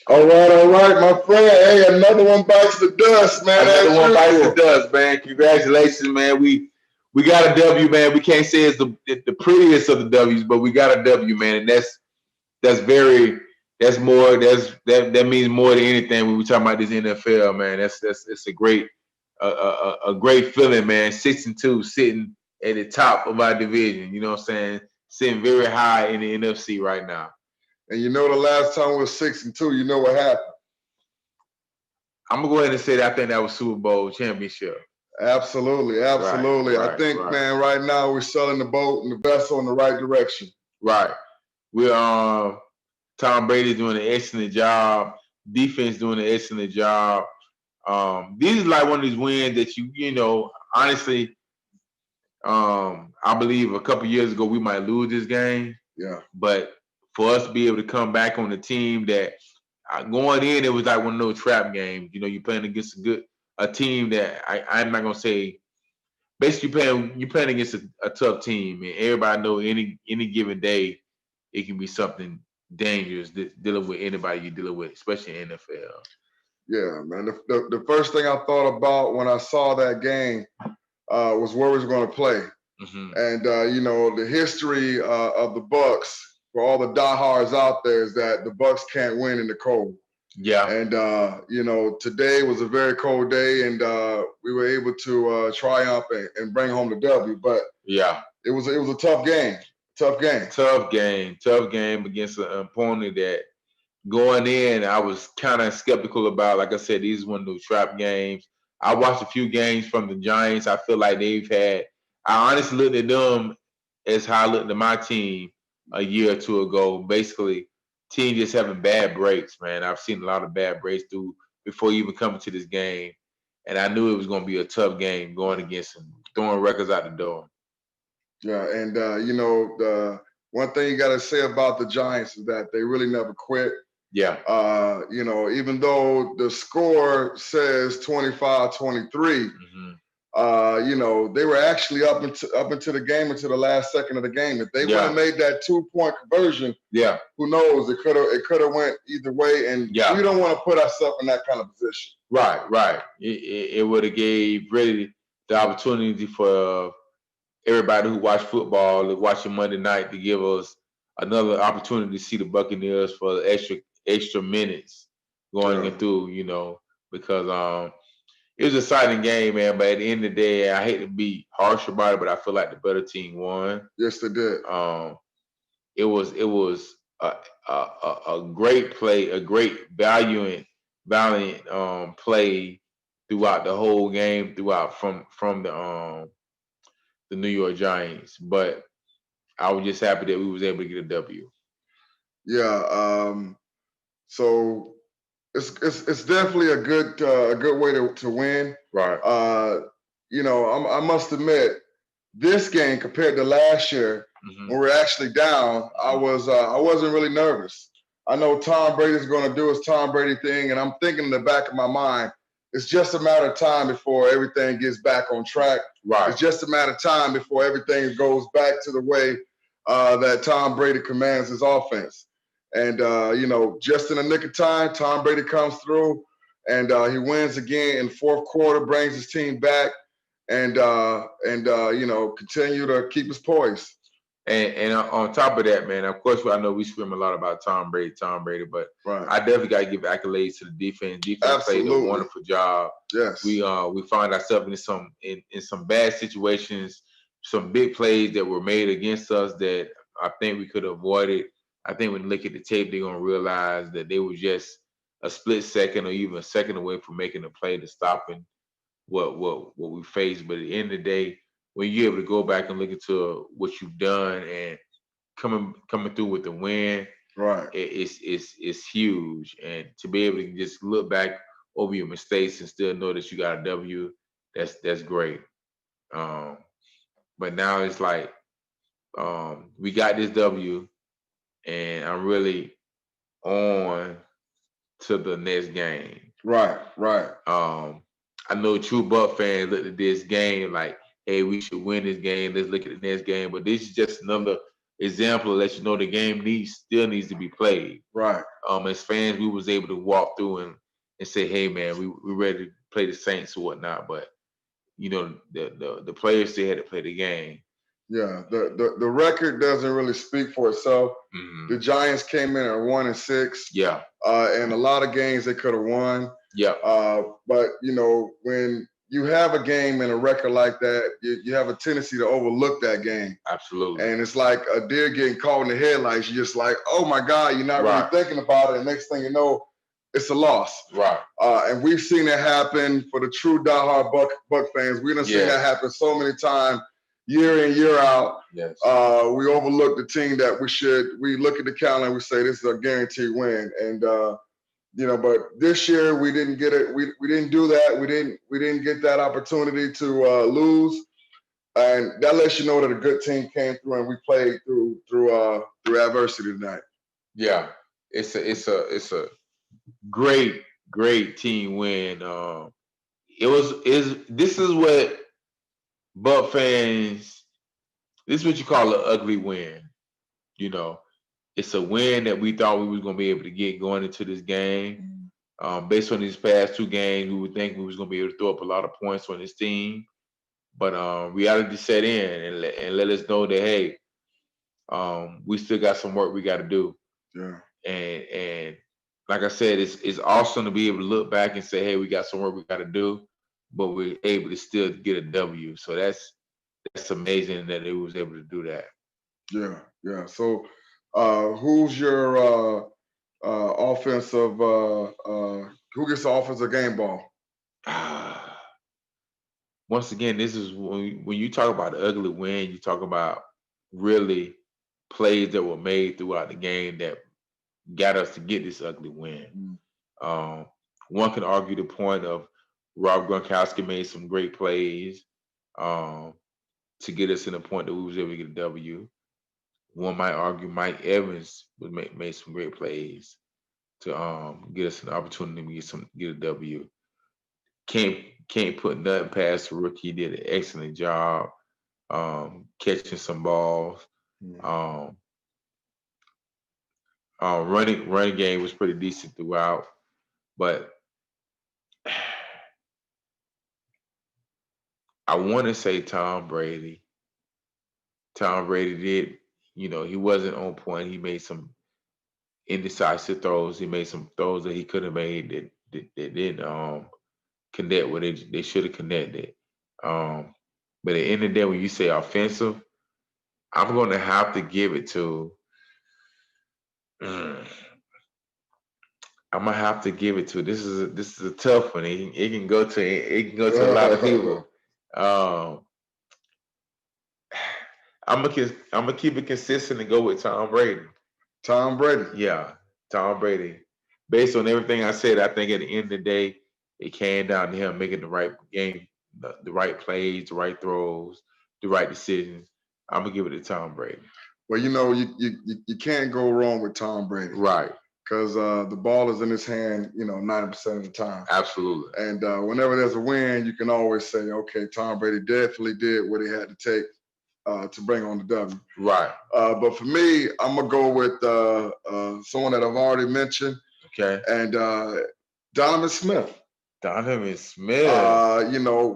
all right, my friend. Hey, another one bites the dust, man. Another As one bites the usual. dust, man. Congratulations, man. We got a W, man. We can't say it's the prettiest of the W's, but we got a W, man, and that's very that means more than anything when we talk about this NFL, man. That's it's a great a great feeling, man. 6-2, sitting at the top of our division. You know what I'm saying? Sitting very high in the NFC right now. And you know the last time we was 6-2, you know what happened? I'm gonna go ahead and say that I think that was Super Bowl championship. Absolutely, absolutely. I think, man, right now we're selling the boat and the vessel in the right direction. Right. We're Tom Brady's doing an excellent job. Defense doing an excellent job. This is like one of these wins that you know, honestly, I believe a couple years ago we might lose this game. Yeah. But for us to be able to come back on the team that going in, it was like one of those trap games. You know, you're playing against a team that I'm not gonna say. Basically, you're playing against a tough team, and everybody know any given day it can be something dangerous dealing with anybody you're dealing with, especially in NFL. Yeah, man. The first thing I thought about when I saw that game was where we was going to play. Mm-hmm. And, you know, the history of the BUCS, for all the diehards out there, is that the BUCS can't win in the cold. Yeah. And, you know, today was a very cold day, and we were able to triumph and bring home the W. But yeah, it was a tough game. Tough game against an opponent that going in, I was kind of skeptical about. Like I said, these is one of those trap games. I watched a few games from the Giants. I feel like I honestly looked at them as how I looked at my team a year or two ago. Basically, team just having bad breaks, man. I've seen a lot of bad breaks through before even coming to this game. And I knew it was going to be a tough game going against them, throwing records out the door. Yeah, and, you know, the one thing you got to say about the Giants is that they really never quit. Yeah. You know, even though the score says 25-23, you know, they were actually up into the game until the last second of the game. If they would have made that 2-point conversion, who knows? It could have went either way. And we don't want to put ourselves in that kind of position. Right. It would have gave really the opportunity for everybody who watch football, watching Monday night, to give us another opportunity to see the Buccaneers for extra minutes going through, you know, because it was an exciting game, man. But at the end of the day, I hate to be harsh about it, but I feel like the better team won. Yes, they did. It was a great play, a great valiant play throughout the whole game, from the New York Giants. But I was just happy that we was able to get a W. Yeah. So it's definitely a good way to win. Right. You know, I must admit, this game compared to last year, when we're actually down, I wasn't really nervous. I know Tom Brady's going to do his Tom Brady thing, and I'm thinking in the back of my mind, it's just a matter of time before everything gets back on track. Right. It's just a matter of time before everything goes back to the way that Tom Brady commands his offense. And, you know, just in the nick of time, Tom Brady comes through, and he wins again in fourth quarter, brings his team back, and you know, continue to keep us poised. And on top of that, man, of course, I know we scream a lot about Tom Brady, but I definitely got to give accolades to the defense. Defense played a wonderful job. Yes, we found ourselves in some bad situations, some big plays that were made against us that I think we could have avoided. I think when you look at the tape, they're gonna realize that they were just a split second or even a second away from making a play to stopping what we faced. But at the end of the day, when you're able to go back and look into what you've done and coming through with the win, right? It's huge. And to be able to just look back over your mistakes and still know that you got a W, that's great. But now it's like we got this W, and I'm really on to the next game. Right. I know true Buck fans look at this game like, hey, we should win this game. Let's look at the next game. But this is just another example that lets you know the game still needs to be played. Right. As fans, we was able to walk through and say, hey man, we ready to play the Saints or whatnot. But the players still had to play the game. Yeah, the record doesn't really speak for itself. Mm-hmm. The Giants came in at 1-6. Yeah. And a lot of games they could have won. Yeah. But when you have a game and a record like that, you have a tendency to overlook that game. Absolutely. And it's like a deer getting caught in the headlights. You're just like, oh my God, you're not Right. really thinking about it. And next thing you know, it's a loss. Right. And we've seen it happen for the true diehard Buck fans. We done seen that happen so many times, year in, year out. Yes. We overlook the team that we look at the calendar and we say this is a guaranteed win. And but this year we didn't get it. We didn't do that. We didn't get that opportunity to lose. And that lets you know that a good team came through and we played through adversity tonight. Yeah. It's a great team win. This is what Buck fans, this is what you call an ugly win. It's a win that we thought we was going to be able to get going into this game. Based on these past two games, we would think we was going to be able to throw up a lot of points on this team. But reality set in and let us know that, hey, we still got some work we got to do. Yeah. And like I said, it's awesome to be able to look back and say, hey, we got some work we got to do, but we're able to still get a W. So that's amazing that it was able to do that. Yeah. So who's your offensive who gets the offensive game ball? Once again, this is when you talk about the ugly win, you talk about really plays that were made throughout the game that got us to get this ugly win. One can argue the point of Rob Gronkowski made some great plays to get us in the point that we was able to get a W. One might argue Mike Evans made some great plays to get us an opportunity to get a W. Can't put nothing past the rookie. He did an excellent job catching some balls. Running game was pretty decent throughout, but I want to say Tom Brady. Tom Brady did, he wasn't on point. He made some indecisive throws. He made some throws that he could have made that didn't connect what they should have connected. But at the end of the day, when you say offensive, I'm going to have to give it to. I'm gonna have to give it to. This is a tough one. It can go to a lot of people. I'm gonna keep it consistent and go with Tom Brady. Tom Brady. Yeah, Tom Brady. Based on everything I said, I think at the end of the day, it came down to him making the right game, the right plays, the right throws, the right decisions. I'm gonna give it to Tom Brady. Well, you can't go wrong with Tom Brady. Right. Because the ball is in his hand, 90% of the time. Absolutely. And whenever there's a win, you can always say, okay, Tom Brady definitely did what he had to take to bring on the W. Right. But for me, I'm going to go with someone that I've already mentioned. Okay. And Donovan Smith. Donovan Smith.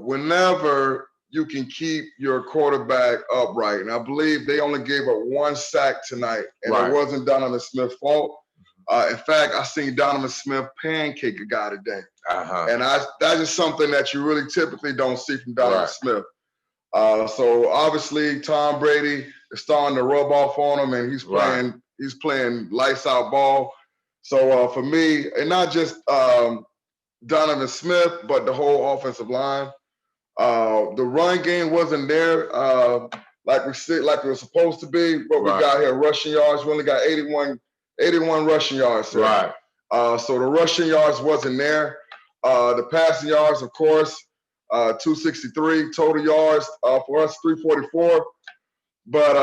Whenever you can keep your quarterback upright. And I believe they only gave up one sack tonight, and It wasn't Donovan Smith's fault. In fact, I seen Donovan Smith pancake a guy today. And that is something that you really typically don't see from Donovan Smith. So obviously Tom Brady is starting to rub off on him, and he's playing lights out ball. So for me, and not just Donovan Smith, but the whole offensive line. The run game wasn't there like it was supposed to be, but we got here rushing yards. We only got 81 rushing yards. So. Right. So the rushing yards wasn't there. The passing yards, of course, 263 total yards for us, 344. But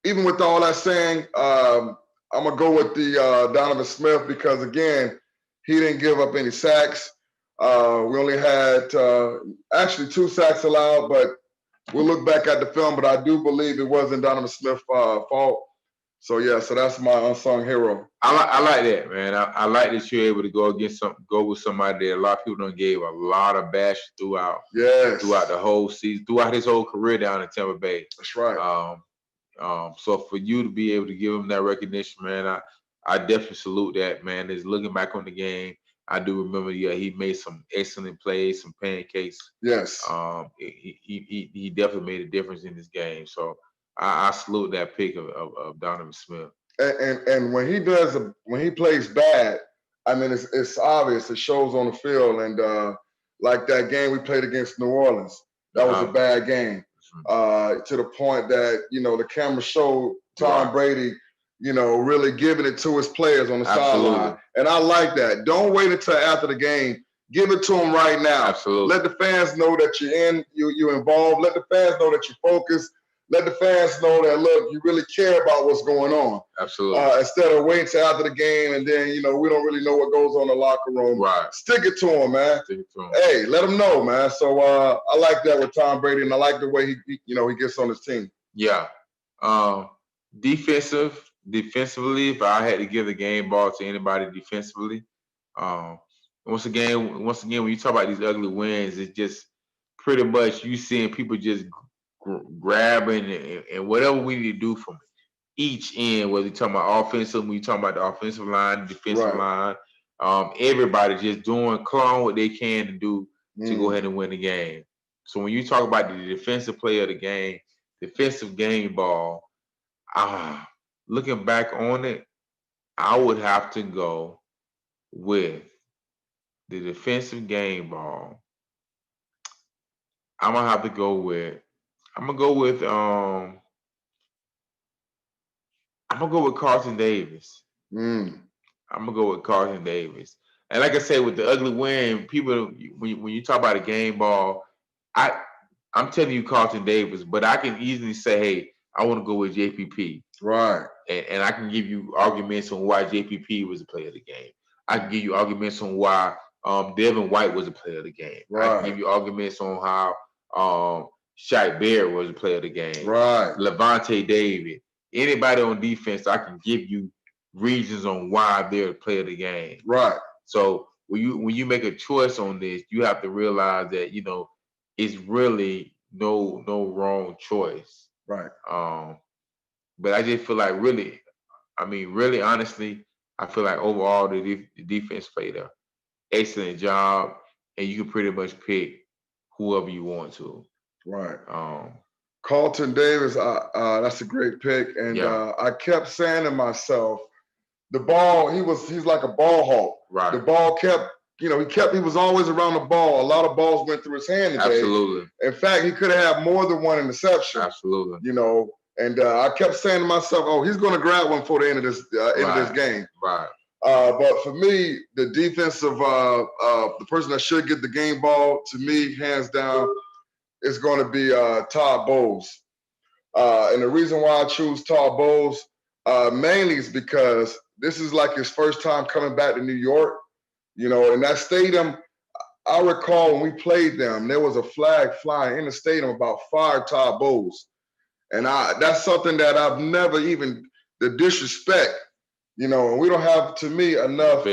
even with all that saying, I'm gonna go with the Donovan Smith because again, he didn't give up any sacks. We only had actually 2 sacks allowed, but we'll look back at the film, but I do believe it wasn't Donovan Smith's fault. So yeah, so that's my unsung hero. I like that, man. I like that you're able to go with somebody that a lot of people don't gave a lot of bash throughout the whole season, throughout his whole career down in Tampa Bay. That's right. So for you to be able to give him that recognition, man, I definitely salute that, man. Is looking back on the game, I do remember, yeah, he made some excellent plays, some pancakes. Yes. He definitely made a difference in this game. So I salute that pick of Donovan Smith. And when he plays bad, I mean it's obvious. It shows on the field. And like that game we played against New Orleans, that was a bad game. To the point that the camera showed Tom Brady, really giving it to his players on the sideline. And I like that. Don't wait until after the game. Give it to them right now. Absolutely. Let the fans know that you're involved. Let the fans know that you're focused. Let the fans know that, look, you really care about what's going on. Absolutely. Instead of waiting till after the game and then, we don't really know what goes on in the locker room. Right. Stick it to them, man. Stick it to them. Hey, let them know, man. So I like that with Tom Brady, and I like the way he gets on his team. Yeah. Defensively, if I had to give the game ball to anybody defensively, once again, when you talk about these ugly wins, it's just pretty much you seeing people just grabbing and whatever we need to do from each end, whether you're talking about offensive, when you're talking about the offensive line, defensive line, everybody just clawing what they can to do to go ahead and win the game. So when you talk about the defensive player of the game, defensive game ball, looking back on it, I would have to go with the defensive game ball. I'm gonna go with Carlton Davis. I'm gonna go with Carlton Davis. And like I said, with the ugly win, people when you talk about a game ball, I'm telling you Carlton Davis, but I can easily say, hey, I want to go with JPP. Right. And I can give you arguments on why JPP was a player of the game. I can give you arguments on why Devin White was a player of the game. Right. I can give you arguments on how Shaq Bear was a player of the game. Right. Levante David. Anybody on defense, I can give you reasons on why they're a player of the game. Right. So when you make a choice on this, you have to realize that it's really no wrong choice. Right. But I just feel like really honestly, I feel like overall the defense played an excellent job, and you can pretty much pick whoever you want to. Right. Carlton Davis, that's a great pick, and I kept saying to myself, the ball, he's like a ball hawk. Right. The ball kept, he was always around the ball. A lot of balls went through his hand today. Absolutely. In fact, he could have had more than one interception. Absolutely. And I kept saying to myself, oh, he's going to grab one before the end of this game. Right. But for me, the defensive, the person that should get the game ball, to me, hands down, is going to be Todd Bowles. And the reason why I choose Todd Bowles mainly is because this is like his first time coming back to New York. In that stadium, I recall when we played them, there was a flag flying in the stadium about fire Todd Bowles. And that's something that I've never even, the disrespect, and we don't have, to me, enough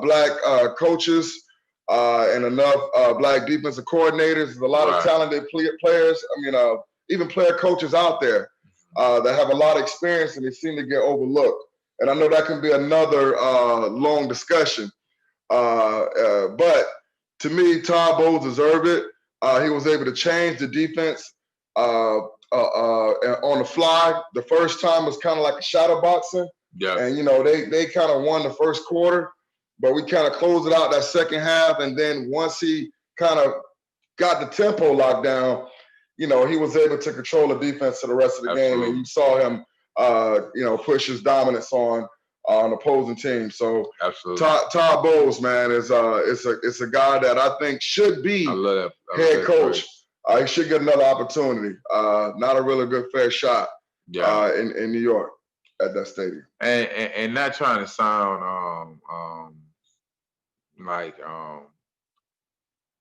black coaches and enough black defensive coordinators. There's a lot of talented players. Even player coaches out there that have a lot of experience, and they seem to get overlooked. And I know that can be another long discussion. But to me, Todd Bowles deserved it. He was able to change the defense on the fly. The first time was kind of like a shadow boxing. Yeah. And, they kind of won the first quarter, but we kind of closed it out that second half. And then once he kind of got the tempo locked down, he was able to control the defense for the rest of the game. And you saw him, push his dominance on opposing teams. So Todd Bowles, man, is a guy that I think should be head coach. He should get another opportunity. Not a really good fair shot in New York at that stadium. And not trying to sound like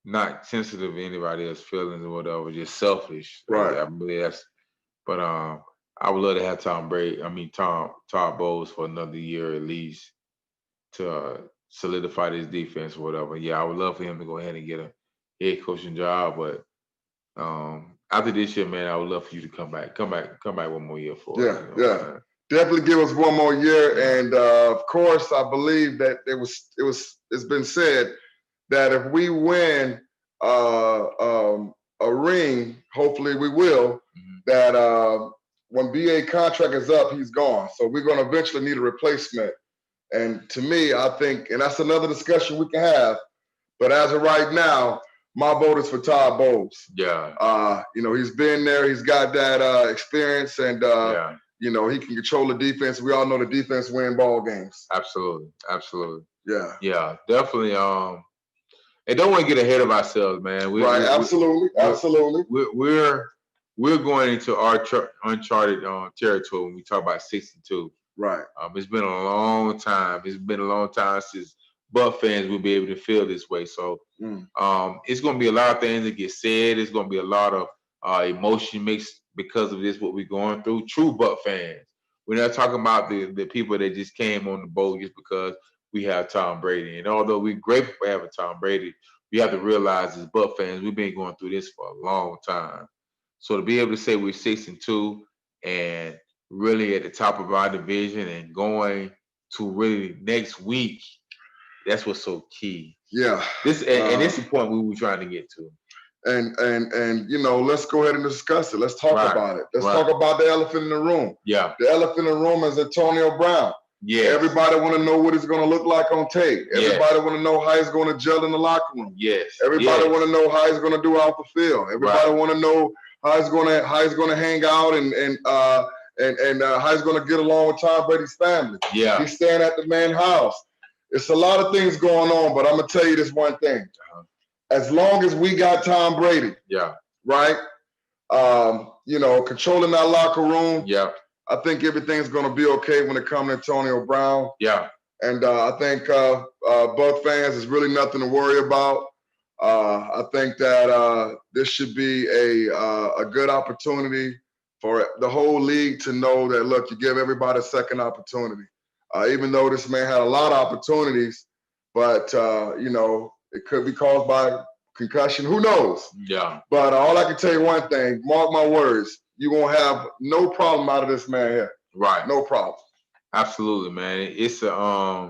not sensitive to anybody else's feelings or whatever, just selfish. Right. I believe that's. But I would love to have Tom Brady. I mean, Todd Bowles for another year at least to solidify this defense or whatever. Yeah, I would love for him to go ahead and get a head coaching job. But after this year, man, I would love for you to come back one more year for us. Yeah. Definitely give us one more year, and of course, I believe that it's been said that if we win a ring, hopefully we will. That when BA contract is up, he's gone. So we're going to eventually need a replacement. And to me, I think, and that's another discussion we can have. But as of right now, my vote is for Todd Bowles. Yeah. He's been there. He's got that experience, and he can control the defense. We all know the defense win ball games. Absolutely. Yeah. Yeah, definitely. And don't want to get ahead of ourselves, man. Absolutely. We're going into our uncharted territory when we talk about 62. Right. It's been a long time. It's been a long time since Buck fans will be able to feel this way. So it's going to be a lot of things that get said. It's going to be a lot of emotion mixed because of this, what we're going through. True Buck fans. We're not talking about the people that just came on the boat just because we have Tom Brady. And although we're grateful for having Tom Brady, we have to realize as Buck fans, we've been going through this for a long time. So to be able to say we're 6-2 and really at the top of our division and going to really next week, that's what's so key. Yeah. This is the point we were trying to get to. And let's go ahead and discuss it. Let's talk about it. Let's talk about the elephant in the room. Yeah. The elephant in the room is Antonio Brown. Yeah. Everybody want to know what it's going to look like on tape. Everybody want to know how he's going to gel in the locker room. Yes. Everybody want to know how he's going to do out the field. Everybody want to know how he's going to hang out and how he's going to get along with Tom Brady's family. Yeah. He's staying at the man's house. It's a lot of things going on, but I'm going to tell you this one thing. As long as we got Tom Brady, right? Controlling that locker room. Yeah. I think everything's going to be okay when it comes to Antonio Brown. Yeah. And I think Buck fans is really nothing to worry about. I think that this should be a good opportunity for the whole league to know that, look, you give everybody a second opportunity. Even though this man had a lot of opportunities, but, it could be caused by concussion. Who knows? Yeah. But all I can tell you one thing, mark my words, you won't have no problem out of this man here. Right. No problem. Absolutely, man. It's I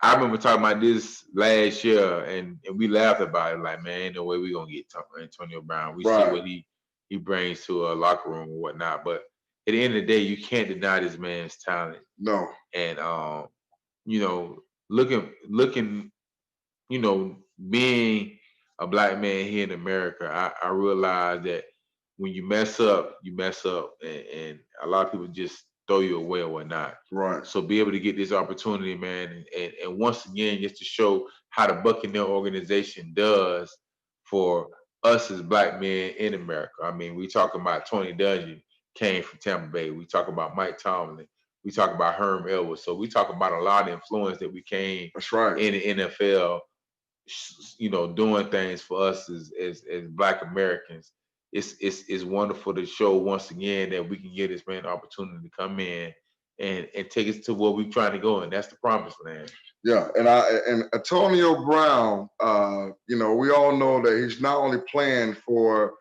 remember talking about this last year, and we laughed about it. Like, man, ain't no way we gonna get Antonio Brown. We see what he brings to a locker room and whatnot. But at the end of the day, you can't deny this man's talent. No. And looking, being a black man here in America, I realize that when you mess up, and a lot of people just throw you away or whatnot. Right. So be able to get this opportunity, man, and once again, just to show how the Buccaneer organization does for us as black men in America. I mean, we talk about Tony Dungy came from Tampa Bay. We talk about Mike Tomlin. We talk about Herm Edwards. So we talk about a lot of influence that we came in the NFL, doing things for us as black Americans. It's wonderful to show once again that we can give this man an opportunity to come in and take us to where we're trying to go, and that's the promised land. Yeah, and Antonio Brown, we all know that he's not only playing for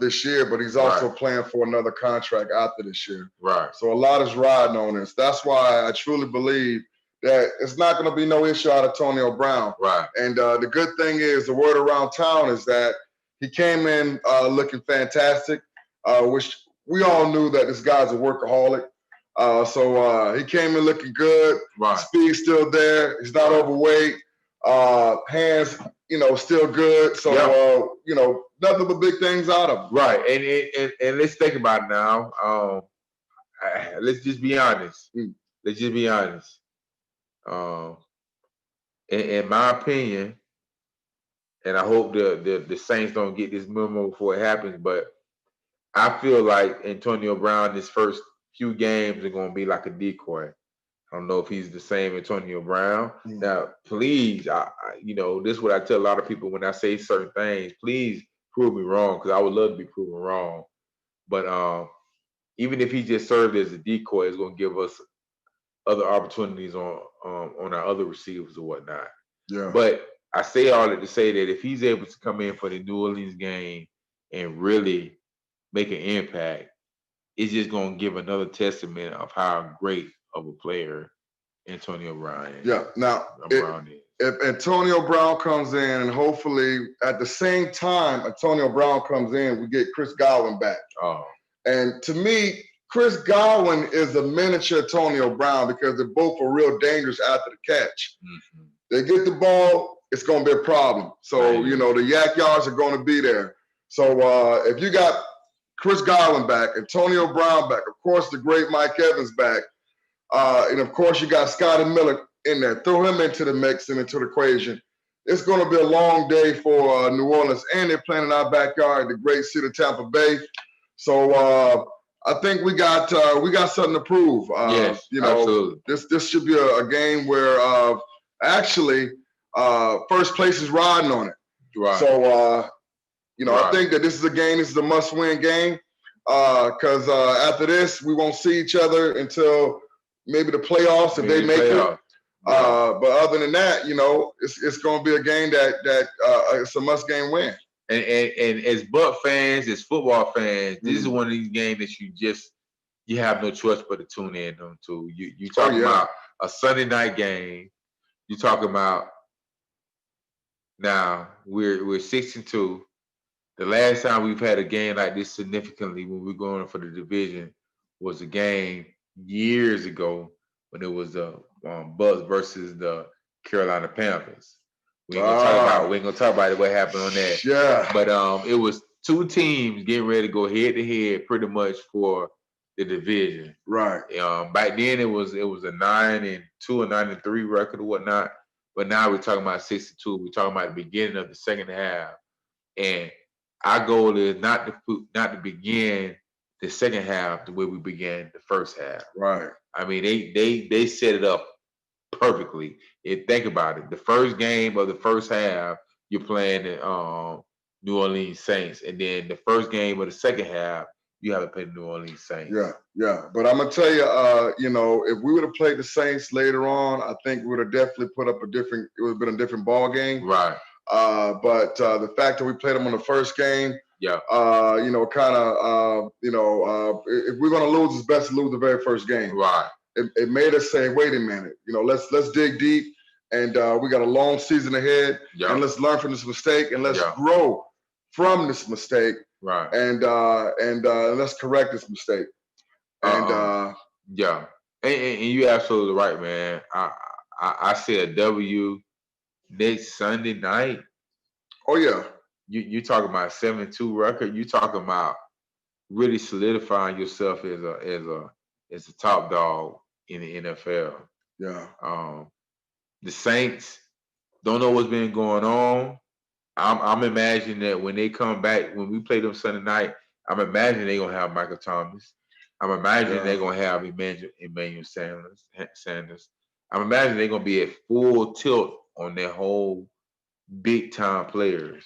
this year, but he's also playing for another contract after this year. Right. So a lot is riding on this. That's why I truly believe that it's not going to be no issue out of Antonio Brown. Right. And the good thing is, the word around town is that he came in looking fantastic, which we all knew that this guy's a workaholic. So he came in looking good. Right. Speed's still there. He's not overweight. Hands, still good. So, nothing but big things out of him. Right. And let's think about it now. Let's just be honest. Let's just be honest. In my opinion, and I hope the Saints don't get this memo before it happens, but I feel like Antonio Brown, his first few games are going to be like a decoy. I don't know if he's the same Antonio Brown. Mm. Now, please, this is what I tell a lot of people when I say certain things. Please prove me wrong, because I would love to be proven wrong. But even if he just served as a decoy, it's going to give us other opportunities on our other receivers or whatnot. Yeah. But I say all that to say that if he's able to come in for the New Orleans game and really make an impact, it's just going to give another testament of how great of a player Antonio Brown is. Yeah. Now, if Antonio Brown comes in, and hopefully at the same time Antonio Brown comes in, we get Chris Godwin back. Oh. And to me, Chris Godwin is a miniature Antonio Brown, because they're both are real dangerous after the catch. Mm-hmm. They get the ball, it's going to be a problem. So, the yak yards are going to be there. So if you got Chris Godwin back, Antonio Brown back, of course the great Mike Evans back, and of course you got Scotty Miller in there. Throw him into the mix and into the equation. It's going to be a long day for New Orleans, and they're playing in our backyard, the great city of Tampa Bay. So I think we got something to prove. Yes, absolutely. This should be a game where actually first place is riding on it. Right. So I think that this is a game. This is a must-win game, because after this we won't see each other until maybe the playoffs if they make it. But other than that, it's going to be a game that it's a must-game win. And as Buck fans, as football fans, this is one of these games that you have no choice but to tune in to. You talking about a Sunday night game. You talking about now we're 6-2. The last time we've had a game like this significantly when we're going for the division was a game years ago when it was the BUCS versus the Carolina Panthers. We ain't gonna talk about what happened on that. Yeah. But it was two teams getting ready to go head to head pretty much for the division. Right. Back then it was a 9-2 or 9-3 record or whatnot. But now we're talking about 6-2. We're talking about the beginning of the second half. And our goal is not to begin the second half the way we began the first half. Right. I mean, they set it up perfectly. Think about it. The first game of the first half, you're playing the New Orleans Saints, and then the first game of the second half, you haven't played the New Orleans Saints. Yeah. But I'm gonna tell you, if we would have played the Saints later on, I think we would have definitely put up it would have been a different ball game. Right. But the fact that we played them on the first game, if we're gonna lose, it's best to lose the very first game. Right. It made us say, wait a minute, let's dig deep, and we got a long season ahead, and let's learn from this mistake, and let's grow from this mistake, right? And let's correct this mistake. And and you're absolutely right, man. I see a W next Sunday night. Oh yeah. You talking about 7-2 record? You talking about really solidifying yourself as a top dog in the NFL. Yeah. The Saints don't know what's been going on. I'm imagining that when they come back, when we play them Sunday night, I'm imagining they're gonna have Michael Thomas. I'm imagining they're gonna have Emmanuel Sanders. I'm imagining they're gonna be at full tilt on their whole big time players.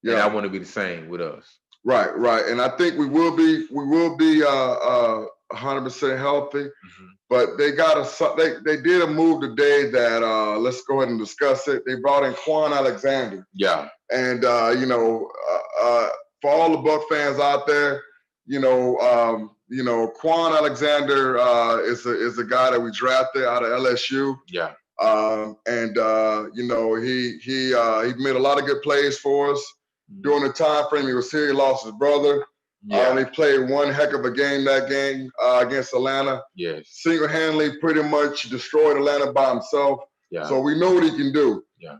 Yeah. And I want to be the same with us. Right. And I think we will be 100% healthy. Mm-hmm. But they did a move today that let's go ahead and discuss it. They brought in Quan Alexander. Yeah. And for all the Buck fans out there, Quan Alexander is a guy that we drafted out of LSU. Yeah. He made a lot of good plays for us. During the time frame he was here, he lost his brother. Yeah. He played one heck of a game that game against Atlanta. Yes. Single-handedly pretty much destroyed Atlanta by himself. Yeah. So we know what he can do. Yeah.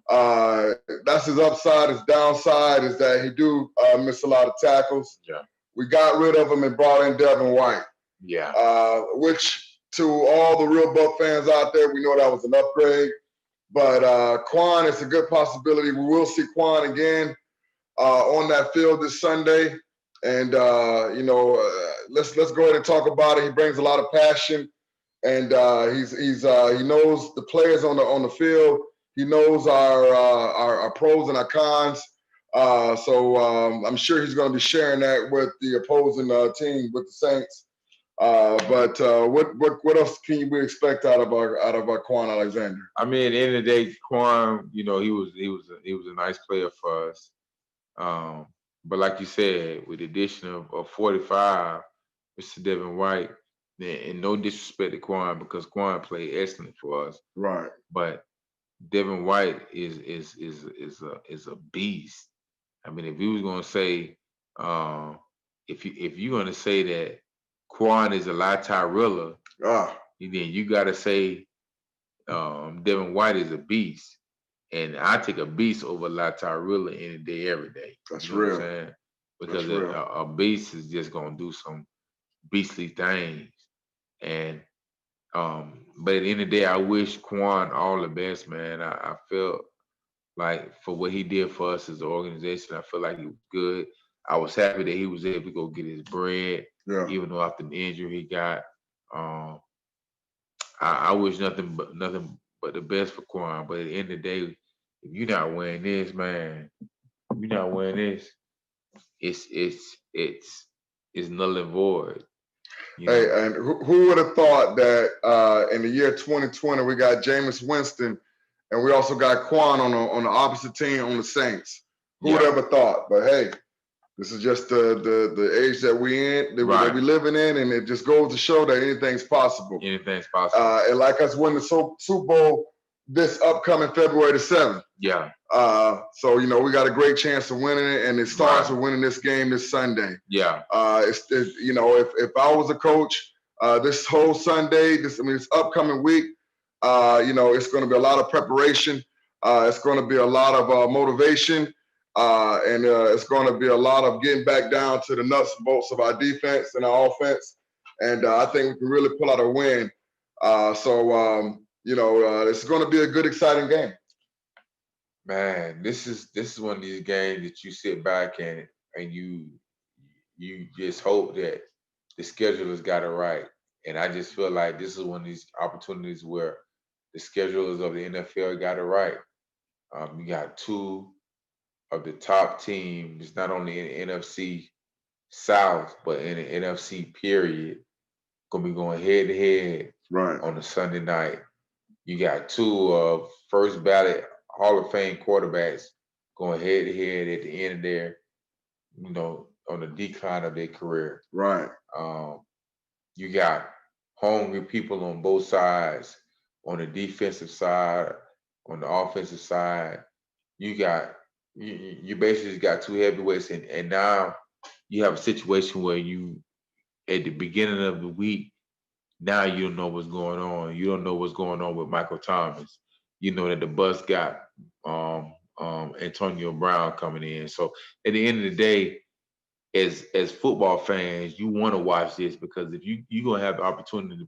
That's his upside. His downside is that he do miss a lot of tackles. Yeah. We got rid of him and brought in Devin White. Yeah. Which to all the real Buck fans out there, we know that was an upgrade. But Quan is a good possibility. We will see Quan again on that field this Sunday. And let's go ahead and talk about it. He brings a lot of passion, and he knows the players on the field. He knows our pros and our cons. So I'm sure he's going to be sharing that with the opposing team, with the Saints. But what else can we expect out of our Quan Alexander? I mean, at the end of the day, Quan, he was a nice player for us. But like you said, with the addition of 45, Mr. Devin White, and no disrespect to Quan, because Quan played excellent for us. Right. But Devin White is a beast. I mean, if you was gonna say, if you're gonna say that Quan is a Tyrilla, then you gotta say Devin White is a beast. And I take a beast over Tyrilla any day, every day. That's you know real. What I'm saying? Because real. A beast is just gonna do some beastly things. And but at the end of the day, I wish Quan all the best, man. I felt like for what he did for us as an organization, I feel like he was good. I was happy that he was able to go get his bread, even though after the injury he got. I wish nothing but the best for Quan. But at the end of the day, if you're not winning this, man, if you're not winning this, it's null and void. Hey, and who would have thought that in the year 2020 we got Jameis Winston, and we also got Quan on the opposite team on the Saints? Who would ever thought? But hey, this is just the age that that we living in, and it just goes to show that anything's possible. Anything's possible. And like us winning the Super Bowl this upcoming February the 7th. Yeah. So we got a great chance of winning it, and it starts with winning this game this Sunday. Yeah. If I was a coach, this whole Sunday, this upcoming week, it's going to be a lot of preparation. It's going to be a lot of motivation, and it's going to be a lot of getting back down to the nuts and bolts of our defense and our offense. And I think we can really pull out a win. It's going to be a good, exciting game. Man, this is one of these games that you sit back and you just hope that the schedulers got it right. And I just feel like this is one of these opportunities where the schedulers of the NFL got it right. You got two of the top teams, not only in the NFC South, but in the NFC period, gonna be going head to head on a Sunday night. You got two of first ballot Hall of Fame quarterbacks going head to head at the end of their, on the decline of their career. Right. You got hungry people on both sides, on the defensive side, on the offensive side. You basically got two heavyweights, and now you have a situation where you, at the beginning of the week, now you don't know what's going on. You don't know what's going on with Michael Thomas. You know that the Bucks got Antonio Brown coming in. So at the end of the day, as football fans, you want to watch this, because if you're going to have the opportunity to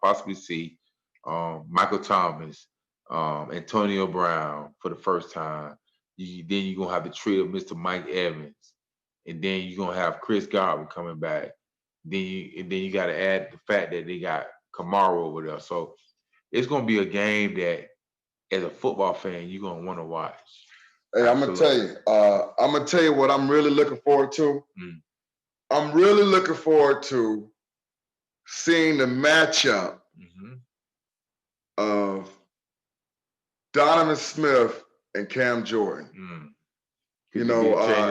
possibly see Michael Thomas, Antonio Brown for the first time, then you're going to have the trio of Mr. Mike Evans, and then you're going to have Chris Godwin coming back. Then you got to add the fact that they got Kamara over there. So it's going to be a game that, as a football fan, you're going to want to watch. Hey, I'm going to tell you what I'm really looking forward to. I'm really looking forward to seeing the matchup of Donovan Smith and Cam Jordan. Changing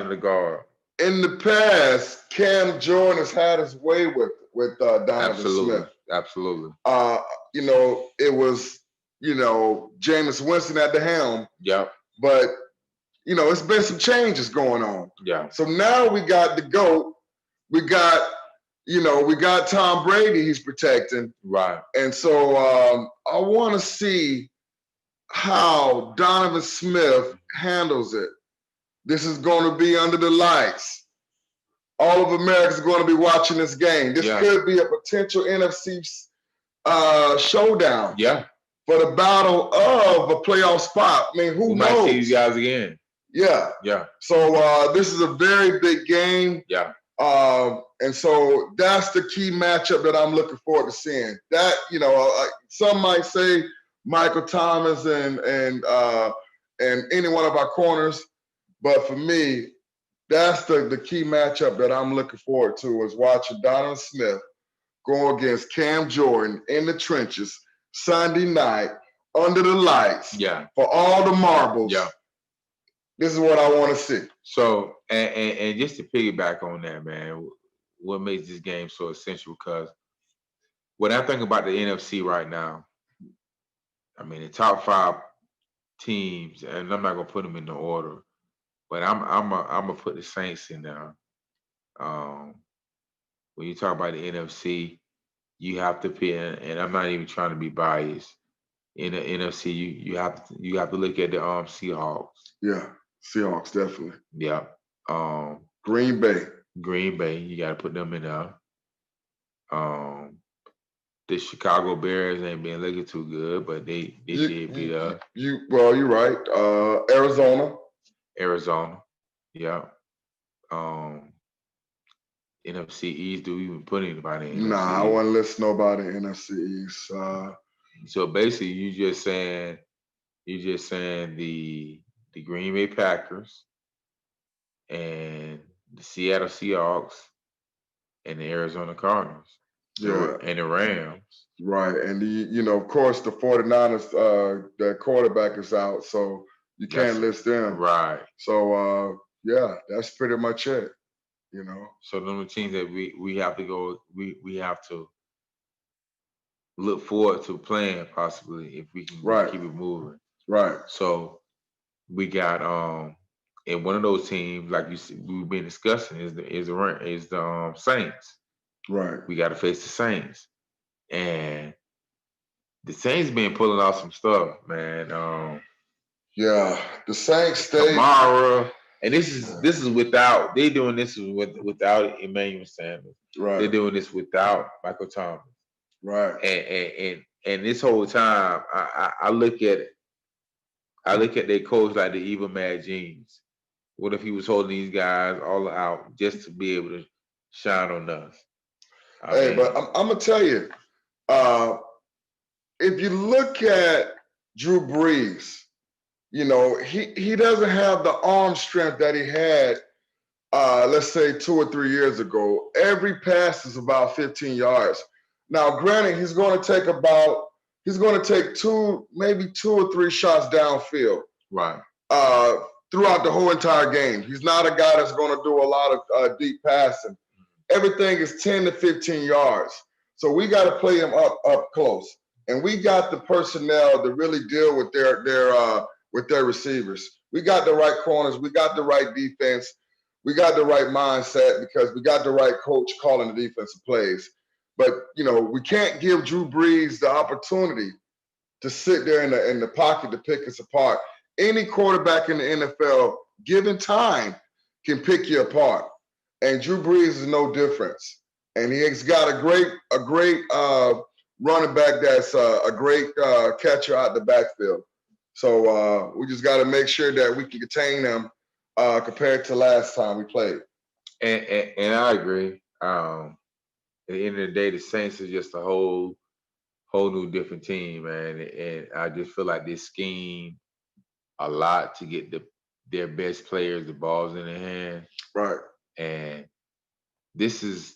the guard. In the past, Cam Jordan has had his way with Donovan Smith. Absolutely. It was, Jameis Winston at the helm. Yep. But, it's been some changes going on. Yeah. So now we got the GOAT. We got Tom Brady he's protecting. Right. And so I want to see how Donovan Smith handles it. This is going to be under the lights. All of America's going to be watching this game. This could be a potential NFC showdown. Yeah. For the battle of a playoff spot. I mean, who knows? Might see these guys again. Yeah. Yeah. So this is a very big game. Yeah. And so that's the key matchup that I'm looking forward to seeing. That, some might say Michael Thomas and any one of our corners, but for me, that's the key matchup that I'm looking forward to is watching Donovan Smith go against Cam Jordan in the trenches Sunday night under the lights for all the marbles. Yeah. This is what I want to see. So, and just to piggyback on that, man, what makes this game so essential? Because when I think about the NFC right now, I mean, the top 5 teams, and I'm not gonna put them in the order, but I'm gonna put the Saints in there. When you talk about the NFC, you have to pay, and I'm not even trying to be biased. In the NFC, you have to look at the Seahawks. Yeah, Seahawks definitely. Yeah. Green Bay. You got to put them in there. The Chicago Bears ain't been looking too good, but they did beat us. You're right. Arizona. Yeah. NFC East, do we even put anybody in? Nah, I wouldn't list nobody in NFC East. So basically, you just saying the Green Bay Packers and the Seattle Seahawks and the Arizona Cardinals. Yeah. And the Rams. Right. And, of course, the 49ers, their quarterback is out, so you can't list them. Right. So, that's pretty much it, So those are teams that we have to go, we have to look forward to playing possibly if we can keep it moving. Right. So we got and one of those teams, like we've been discussing, is the Saints. Right. We got to face the Saints, and the Saints been pulling off some stuff, man. The Saints tomorrow, and this is without without Emmanuel Sanders. Right. They're doing this without Michael Thomas. Right. And this whole time, I look at it. I look at their coach like the evil Mad Genius. What if he was holding these guys all out just to be able to shine on us? But I'm gonna tell you, if you look at Drew Brees, he doesn't have the arm strength that he had, let's say 2 or 3 years ago. Every pass is about 15 yards. Now, granted, he's going to take 2 or 3 shots downfield. Right. Throughout the whole entire game. He's not a guy that's going to do a lot of deep passing. Everything is 10 to 15 yards. So we got to play him up close. And we got the personnel to really deal with their receivers. We got the right corners. We got the right defense. We got the right mindset because we got the right coach calling the defensive plays. But, we can't give Drew Brees the opportunity to sit there in the pocket to pick us apart. Any quarterback in the NFL, given time, can pick you apart. And Drew Brees is no difference. And he's got a great running back that's a great catcher out the backfield. So we just got to make sure that we can contain them compared to last time we played. And I agree. At the end of the day, the Saints is just a whole new different team, man. And I just feel like this scheme a lot to get their best players the balls in their hand. Right. And this is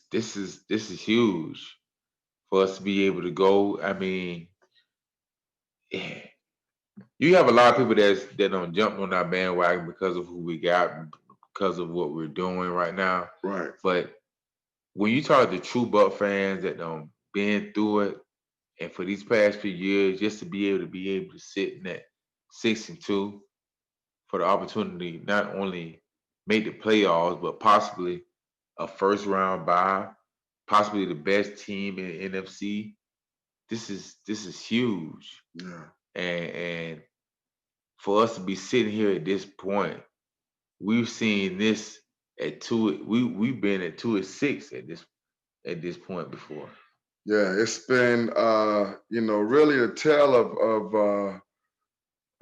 huge for us to be able to go. I mean, you have a lot of people that don't jump on our bandwagon because of who we got, because of what we're doing right now. Right. But when you talk to true Buck fans that don't been through it, and for these past few years, just to be able to sit in that 6-2 for the opportunity not only make the playoffs, but possibly a first round bye, possibly the best team in the NFC. This is huge. Yeah. And for us to be sitting here at this point, we've seen this at 2. We've been at 2-6 at this point before. Yeah, it's been really a tale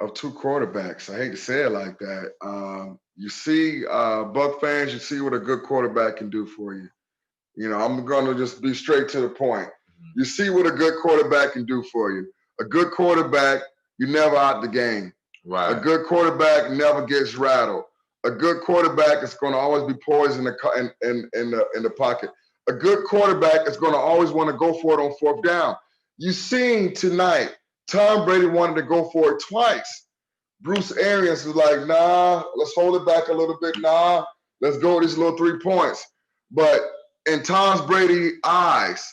of two quarterbacks. I hate to say it like that. You see, Buck fans, you see what a good quarterback can do for you. You know, I'm going to just be straight to the point. You see what a good quarterback can do for you. A good quarterback, you never out the game. Right. A good quarterback never gets rattled. A good quarterback is going to always be poised in the pocket. A good quarterback is going to always want to go for it on fourth down. You seen tonight, Tom Brady wanted to go for it twice. Bruce Arians was like, nah, let's hold it back a little bit. Nah, let's go with these little 3 points. But in Tom Brady's eyes,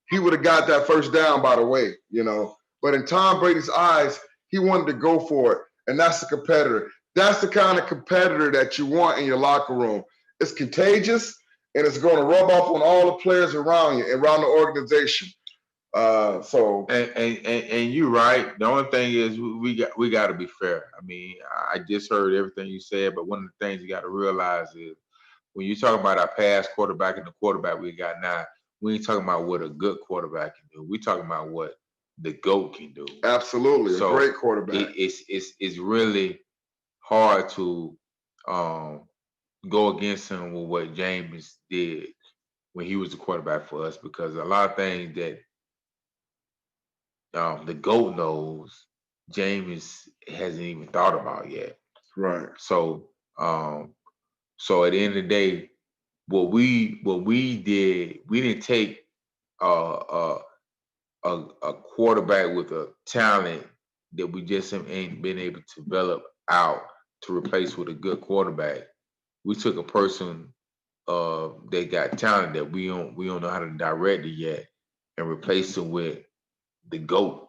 he would have got that first down, by the way, you know. But in Tom Brady's eyes, he wanted to go for it. And that's the competitor. That's the kind of competitor that you want in your locker room. It's contagious, and it's going to rub off on all the players around you, around the organization. And you're right. The only thing is we got to be fair. I mean, I just heard everything you said, but one of the things you got to realize is when you talk about our past quarterback and the quarterback we got now, we ain't talking about what a good quarterback can do. We talking about what the GOAT can do. Absolutely, so a great quarterback. It's really hard to go against him with what James did when he was the quarterback for us, because a lot of things that the GOAT knows, James hasn't even thought about yet. Right. So so at the end of the day, what we did, we didn't take a quarterback with a talent that we just ain't been able to develop out to replace with a good quarterback. We took a person that got talent that we don't know how to direct it yet, and replaced him with the GOAT.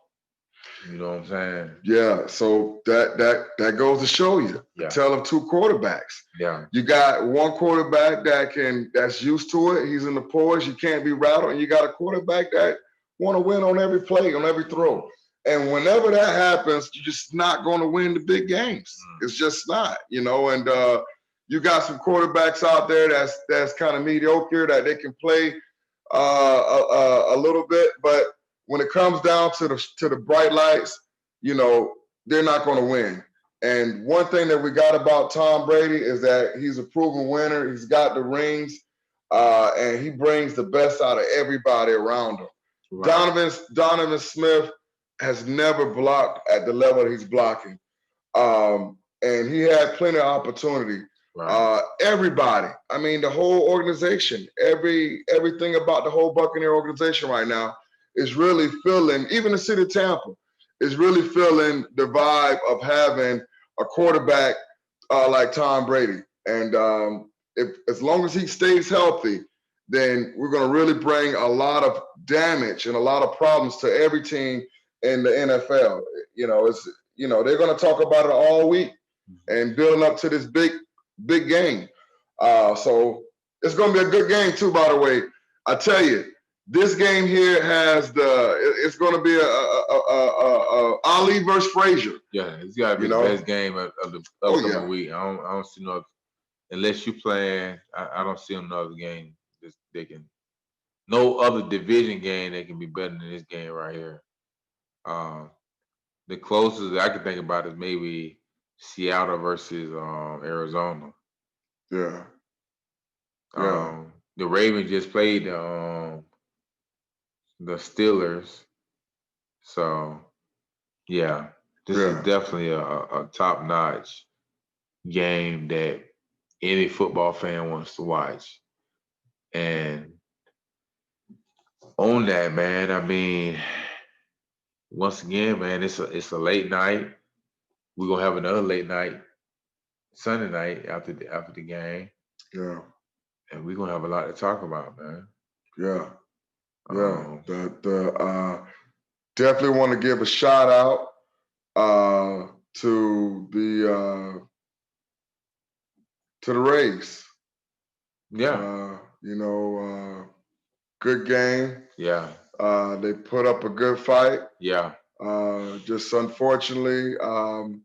You know what I'm saying? Yeah. So that goes to show you. Yeah. Tell of two quarterbacks. Yeah. You got one quarterback that's used to it. He's in the poise. You can't be rattled. And you got a quarterback that want to win on every play, on every throw. And whenever that happens, you're just not going to win the big games. It's just not, you know. And you got some quarterbacks out there that's kind of mediocre, that they can play a little bit, but when it comes down to the bright lights, you know, they're not going to win. And one thing that we got about Tom Brady is that he's a proven winner. He's got the rings, and he brings the best out of everybody around him. Right. Donovan Smith has never blocked at the level that he's blocking, and he had plenty of opportunity. Right. Everybody, I mean, the whole organization, everything about the whole Buccaneer organization right now is really feeling, even the city of Tampa is really feeling the vibe of having a quarterback like Tom Brady. And as long as he stays healthy, then we're going to really bring a lot of damage and a lot of problems to every team in the NFL. You know, they're going to talk about it all week and building up to this big game. So it's going to be a good game too, by the way. I tell you, this game here it's going to be a Ali versus Frazier. Yeah, it's got to be the best game of the upcoming week. I don't see no, unless you playing, I don't see another game no other division game that can be better than this game right here. The closest I can think about is maybe Seattle versus Arizona. Yeah. The Ravens just played the Steelers. So, yeah, this is definitely a top-notch game that any football fan wants to watch. And on that, man, I mean, once again, man, it's a late night. We're gonna have another late night Sunday night after the game. Yeah. And we're gonna have a lot to talk about, man. Yeah. Definitely want to give a shout out to the Rays. Yeah. Good game. Yeah. They put up a good fight. Yeah. Just unfortunately, the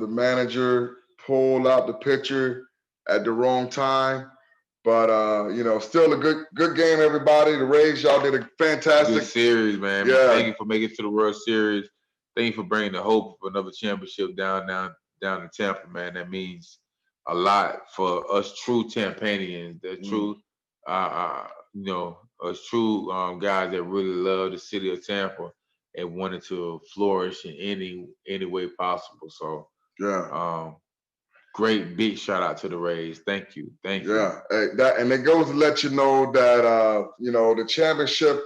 manager pulled out the pitcher at the wrong time. But still a good game, everybody. The Rays, y'all did a fantastic good series, man. Yeah. Thank you for making it to the World Series. thank you for bringing the hope of another championship down to Tampa, man. That means a lot for us true Tampanians, the true, us true guys that really love the city of Tampa and wanted to flourish in any way possible. So, great big shout out to the Rays. Thank you. Yeah, and it goes to let you know that the championship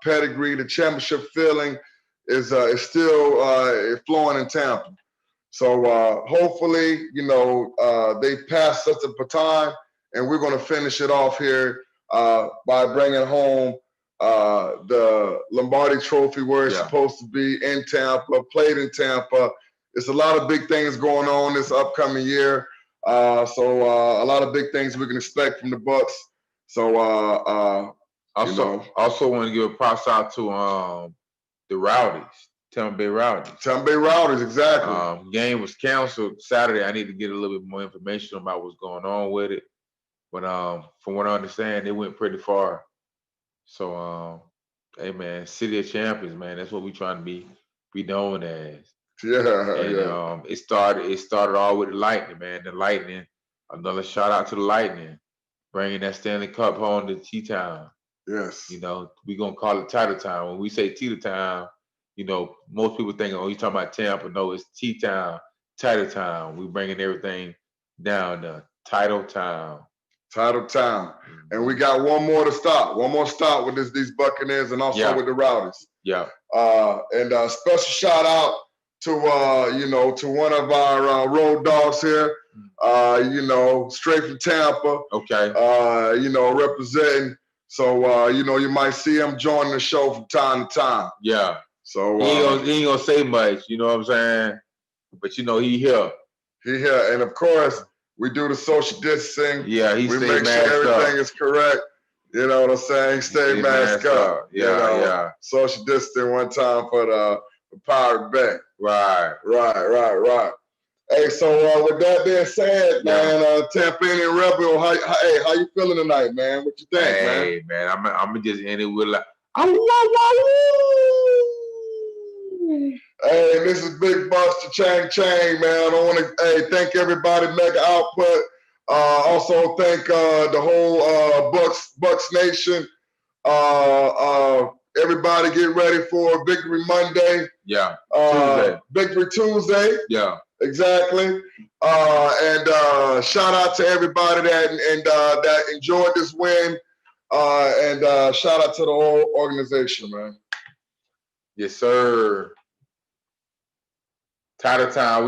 pedigree, the championship feeling is still flowing in Tampa. So hopefully, they pass us the baton, and we're going to finish it off here by bringing home the Lombardi Trophy where it's supposed to be in Tampa, played in Tampa. There's a lot of big things going on this upcoming year. So a lot of big things we can expect from the BUCS. So also want to give a props out to the Rowdies, Tampa Bay Rowdies. Tampa Bay Rowdies, exactly. Game was canceled Saturday. I need to get a little bit more information about what's going on with it. But from what I understand, they went pretty far. So hey man, City of Champions, man. That's what we trying to be known as. And it started all with the Lightning, man. The Lightning, another shout out to the Lightning, bringing that Stanley Cup home to T-Town. Yes. We gonna call it Title Town. When we say T-Town, most people think, oh, you talking about Tampa. No, it's T-Town, Title Town. We bringing everything down to Title Town. Title Town. And we got one more stop with these Buccaneers and also with the Rowdies. Yeah. And a special shout out to to one of our road dogs here, straight from Tampa. Okay. Representing. So you might see him joining the show from time to time. Yeah. So he ain't gonna say much, you know what I'm saying? But he here. He here. And of course, we do the social distancing. Yeah, we make sure everything is correct. You know what I'm saying? Stay masked up. Yeah. Social distancing one time for the Pirate Bay. Right. Hey, so with that being said, man, Tampanian Rebel, how you feeling tonight, man? What you think, man? Hey, man, I'm gonna just end it with like, hey, this is Big Buster Chang, man. I want to thank everybody, Mega Output. Also thank the whole BUCS Nation. Everybody get ready for Victory Monday. Yeah. Tuesday. Victory Tuesday. Yeah. Exactly. And shout out to everybody that enjoyed this win. And shout out to the whole organization, man. Yes, sir. Title Town.